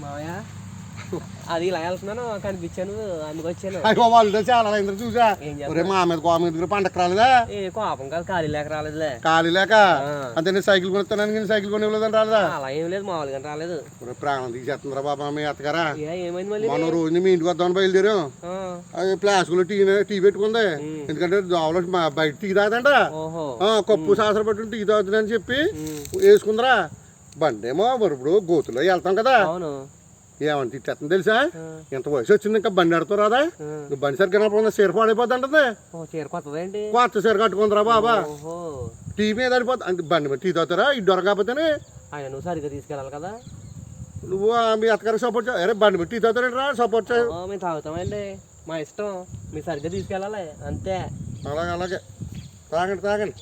మామయ్య అది ఇలా వెళ్తున్నాను కనిపించాను అందుకు వచ్చాను. అయ్యో వాళ్ళు చాలా ఇంద్ర చూసా ఏం ఒరే మా మీద కోపం దగ్గర పండగ రాలేదా? ఏ కోపం కాదు ఖాళీ లేక రాలేదులే. ఖాళీ లేక అంతే నేను సైకిల్ కొనుస్తాను నేను సైకిల్ కొనివ్వలేదని రాలేదా? అలా ఏం లేదు మామూలుగా రాలేదు. ఒరే ప్రాణం తీసేస్తుందిరా బాబా మీ అత్తగారా. ఏమైంది మళ్ళీ? మనం రోజు మీ ఇంటికి వద్దామని బయలుదేరాం. అది ప్లాస్టిక్ లో టీ పెట్టుకుంది ఎందుకంటే దోవలో బయట టీ తాగదంట. కప్పు శాస్త్ర పట్టు టీ తాగుతుందని చెప్పి వేసుకుందరా. బండి ఏమో ఇప్పుడు గోతులో వెళ్తాం కదా ఏమంటే తిట్టేస్తుంది తెలుసా? ఇంత వయసు వచ్చింది ఇంకా బండి ఆడుతూ రాదా? నువ్వు బండి సరిగ్గా నడపకుండా చీర పాడైపోద్ది అంటది. కొత్త చీర కట్టుకుందిరా బాబా. టీ మీద అడిపోతా అంటే బండి మీద టీ తాగుతారా ఇది దొరకపోతేనే. నువ్వు సరిగ్గా తీసుకెళ్ళాలి కదా. నువ్వు మీ అత్తగారికి సపోర్ట్ చేయ. అరే బండి మీద టీ తాగుతారండి రా సపోర్ట్ చేయ. మేము తాగుతామండి మా ఇష్టం మీరు సరిగ్గా తీసుకెళ్ళాలి అంతే. అలాగే తాగండి.